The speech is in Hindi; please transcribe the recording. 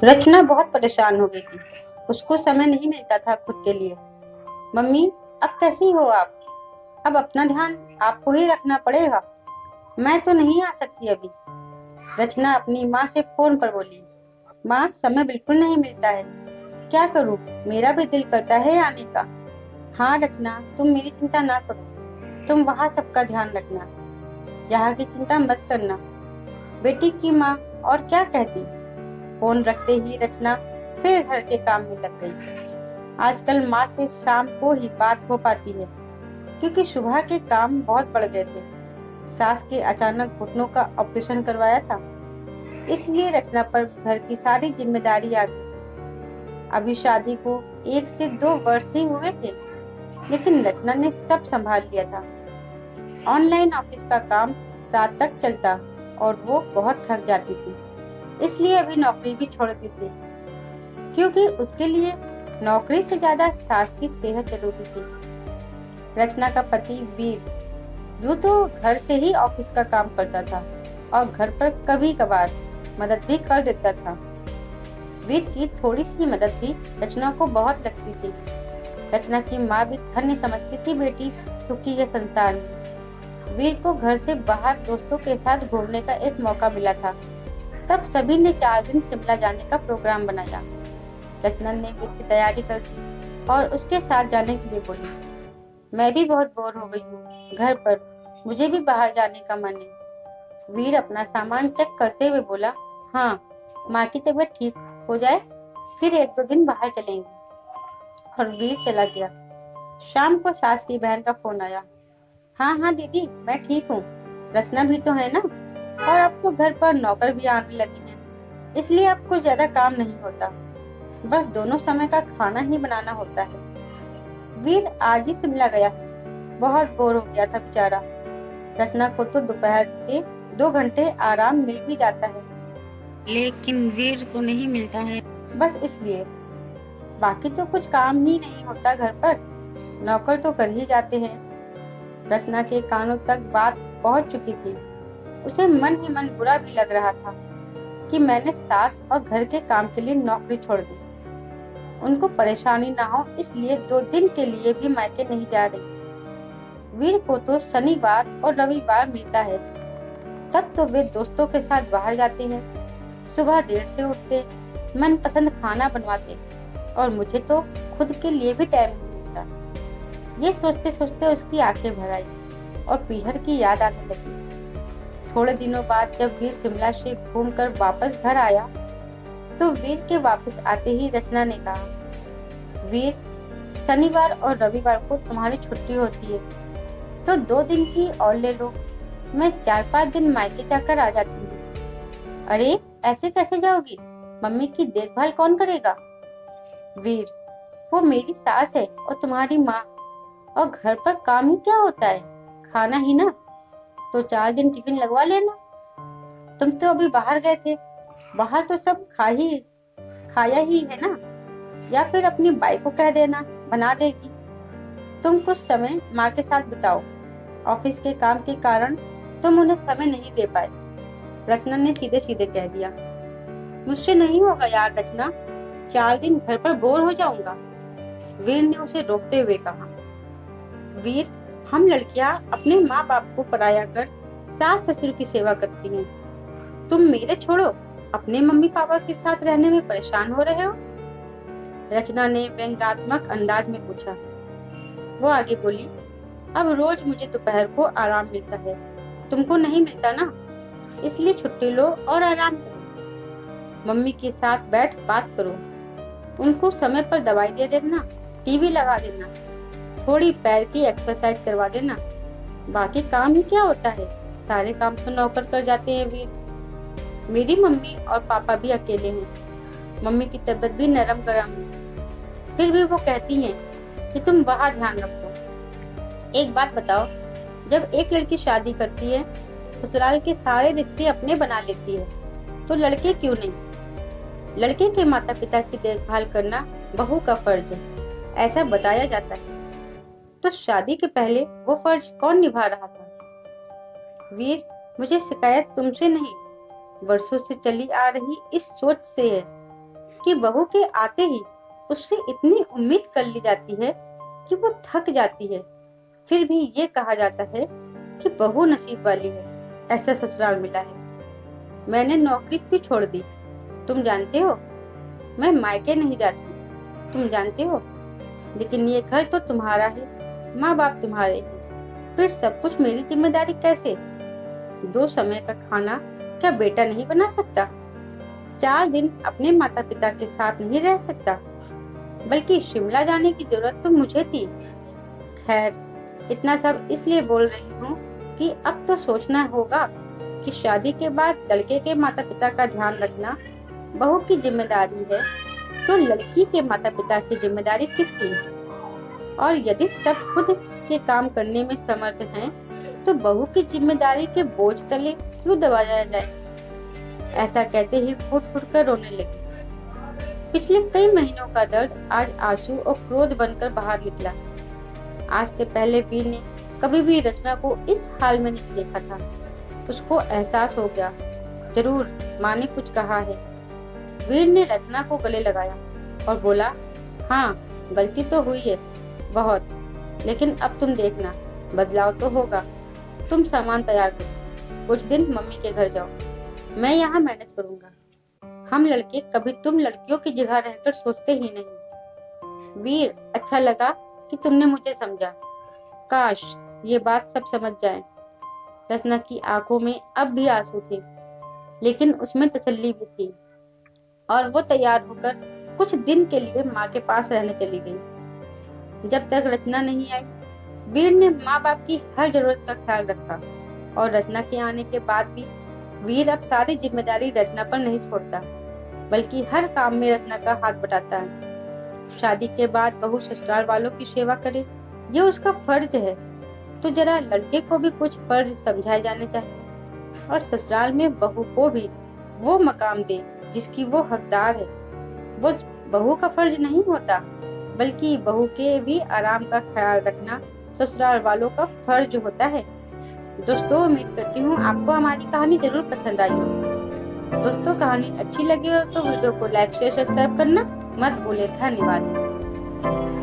रचना बहुत परेशान हो गई थी। उसको समय नहीं मिलता था खुद के लिए। मम्मी, अब कैसी हो आप? अब अपना ध्यान आपको ही रखना पड़ेगा। मैं तो नहीं आ सकती अभी। रचना अपनी माँ से फोन पर बोली। माँ, समय बिल्कुल नहीं मिलता है। क्या करूँ? मेरा भी दिल करता है आने का। हाँ रचना, तुम मेरी चिंता ना करो। तुम वहाँ सबका ध्यान रखना। यहाँ की चिंता मत करना। बेटी की माँ और क्या कहती। फोन रखते ही रचना फिर घर के काम में लग गई। आजकल माँ से शाम को ही बात हो पाती है, क्योंकि सुबह के काम बहुत बढ़ गए थे। सास के अचानक घुटनों का ऑपरेशन करवाया था, इसलिए रचना पर घर की सारी जिम्मेदारी आ गई। अभी शादी को 1 से 2 वर्ष ही हुए थे, लेकिन रचना ने सब संभाल लिया था। ऑनलाइन ऑफिस का काम रात तक चलता और वो बहुत थक जाती थी, इसलिए अभी नौकरी भी छोड़ दी थी, क्योंकि उसके लिए नौकरी से ज्यादा सास की सेहत जरूरी थी। रचना का पति वीर यूं तो घर से ही ऑफिस का काम करता था और घर पर कभी कभार मदद भी कर देता था। वीर की थोड़ी सी मदद भी रचना को बहुत लगती थी। रचना की माँ भी धन्य समझती थी बेटी सुखी है संसार में। वीर को घर से बाहर दोस्तों के साथ घूमने का एक मौका मिला था। तब सभी ने 4 दिन शिमला जाने का प्रोग्राम बनाया। रचना ने वीर की तैयारी कर दी और उसके साथ जाने के लिए बोली। मैं भी बहुत बोर हो गई हूँ घर पर। मुझे भी बाहर जाने का मन है। वीर अपना सामान चेक करते हुए बोला। हाँ, माँ की तबीयत ठीक हो जाए फिर 1-2 दिन बाहर चलेंगे। और वीर चला गया। शाम को सास की बहन का फोन आया। हाँ हाँ दीदी, मैं ठीक हूँ। रचना भी तो है ना? और अब तो घर पर नौकर भी आने लगे हैं, इसलिए अब कुछ ज्यादा काम नहीं होता। बस दोनों समय का खाना ही बनाना होता है। वीर आज ही शिमला गया है। बहुत बोर हो गया था बेचारा। रचना को तो दोपहर के 2 घंटे आराम मिल भी जाता है, लेकिन वीर को नहीं मिलता है। बस इसलिए बाकी तो कुछ काम ही नहीं होता घर पर। नौकर तो कर ही जाते हैं। रचना के कानों तक बात पहुंच चुकी थी। उसे मन ही मन बुरा भी लग रहा था कि मैंने सास और घर के काम के लिए नौकरी छोड़ दी। उनको परेशानी ना हो इसलिए 2 दिन के लिए भी मायके नहीं जा रही। वीर को तो शनिवार और रविवार मिलता है, तब तो वे दोस्तों के साथ बाहर जाते हैं। सुबह देर से उठते, मनपसंद खाना बनवाते और मुझे तो खुद के लिए भी टाइम नहीं मिलता। ये सोचते सोचते उसकी आंखें भर आई और पीहर की याद आने लगी। थोड़े दिनों बाद जब वीर शिमला से घूमकर वापस घर आया, तो वीर के वापस आते ही रचना ने कहा। वीर, शनिवार और रविवार को तुम्हारी छुट्टी होती है, तो 2 दिन की और ले लो। मैं 4-5 दिन मायके जाकर आ जाती हूँ। अरे, ऐसे कैसे जाओगी? मम्मी की देखभाल कौन करेगा? वीर, वो मेरी सास है और तुम्हारी माँ, और घर पर काम ही क्या होता है, खाना ही ना। तो 4 दिन टिफिन लगवा लेना। तुम तो अभी बाहर गए थे, बाहर तो सब खाया ही है ना। या फिर अपनी बाई को कह देना, बना देगी। तुम कुछ समय माँ के साथ बिताओ। ऑफिस के काम के कारण तुम उन्हें समय नहीं दे पाए। रचना ने सीधे सीधे कह दिया। मुझसे नहीं होगा यार रचना, 4 दिन घर पर बोर हो जाऊंगा। वीर ने उसे रोकते हुए कहा। वीर, हम लड़कियां अपने माँ बाप को पराया कर सास ससुर की सेवा करती हैं। तुम मेरे छोड़ो अपने मम्मी पापा के साथ रहने में परेशान हो रहे हो? रचना ने व्यंग्यात्मक अंदाज में पूछा। वो आगे बोली। अब रोज मुझे दोपहर को आराम मिलता है, तुमको नहीं मिलता ना, इसलिए छुट्टी लो और आराम करो। मम्मी के साथ बैठ बात करो। उनको समय पर दवाई दे देना, टीवी लगा देना, थोड़ी पैर की एक्सरसाइज करवा देना। बाकी काम ही क्या होता है, सारे काम तो नौकर कर जाते हैं वीर। मेरी मम्मी और पापा भी अकेले हैं। मम्मी की तबीयत भी नरम गरम है, फिर भी वो कहती हैं कि तुम वहाँ ध्यान रखो। एक बात बताओ, जब एक लड़की शादी करती है, ससुराल के सारे रिश्ते अपने बना लेती है, तो लड़के क्यों नहीं? लड़के के माता पिता की देखभाल करना बहू का फर्ज है, ऐसा बताया जाता है। तो शादी के पहले वो फर्ज कौन निभा रहा था? वीर, मुझे शिकायत तुमसे नहीं, वर्षों से चली आ रही इस सोच से है कि बहू के आते ही उससे इतनी उम्मीद कर ली जाती है कि वो थक जाती है। फिर भी ये कहा जाता है कि बहू नसीब वाली है, ऐसा ससुराल मिला है। मैंने नौकरी क्यों छोड़ दी तुम जानते हो? मैं मायके नहीं जाती तुम जानते हो, लेकिन ये घर तो तुम्हारा है, माँ बाप तुम्हारे हैं, फिर सब कुछ मेरी जिम्मेदारी कैसे? 2 समय का खाना क्या बेटा नहीं बना सकता? 4 दिन अपने माता पिता के साथ नहीं रह सकता? बल्कि शिमला जाने की जरूरत तो मुझे थी। खैर, इतना सब इसलिए बोल रही हूँ कि अब तो सोचना होगा कि शादी के बाद लड़के के माता पिता का ध्यान रखना बहू की जिम्मेदारी है, तो लड़की के माता पिता की जिम्मेदारी किसकी? और यदि सब खुद के काम करने में समर्थ हैं, तो बहू की जिम्मेदारी के बोझ तले क्यों दबाया जाए? ऐसा कहते ही फुट फुट कर रोने लगी। पिछले कई महीनों का दर्द आज आंसू और क्रोध बनकर बाहर निकला। आज से पहले वीर ने कभी भी रचना को इस हाल में नहीं देखा था। उसको एहसास हो गया, जरूर माँ ने कुछ कहा है। वीर ने रचना को गले लगाया और बोला, हाँ गलती तो हुई है बहुत, लेकिन अब तुम देखना बदलाव तो होगा। तुम सामान तैयार करो, कुछ दिन मम्मी के घर जाओ, मैं यहाँ मैनेज करूंगा। हम लड़के कभी तुम लड़कियों की जगह रहकर सोचते ही नहीं। वीर, अच्छा लगा कि तुमने मुझे समझा। काश ये बात सब समझ जाएं। रचना की आंखों में अब भी आंसू थे, लेकिन उसमें तसल्ली भी थी, और वो तैयार होकर कुछ दिन के लिए माँ के पास रहने चली गई। जब तक रचना नहीं आई, वीर ने माँ बाप की हर जरूरत का ख्याल रखा, और रचना के आने के बाद भी वीर अब सारी जिम्मेदारी रचना पर नहीं छोड़ता, बल्कि हर काम में रचना का हाथ बटाता है। शादी के बाद बहू ससुराल वालों की सेवा करे, ये उसका फर्ज है, तो जरा लड़के को भी कुछ फर्ज समझाए जाने चाहिए, और ससुराल में बहू को भी वो मकाम दे जिसकी वो हकदार है। वो बहू का फर्ज नहीं होता, बल्कि बहू के भी आराम का ख्याल रखना ससुराल वालों का फर्ज होता है। दोस्तों, उम्मीद करती हूँ आपको हमारी कहानी जरूर पसंद आई हो। दोस्तों, कहानी अच्छी लगी हो तो वीडियो को लाइक शेयर सब्सक्राइब करना मत भूलें। धन्यवाद।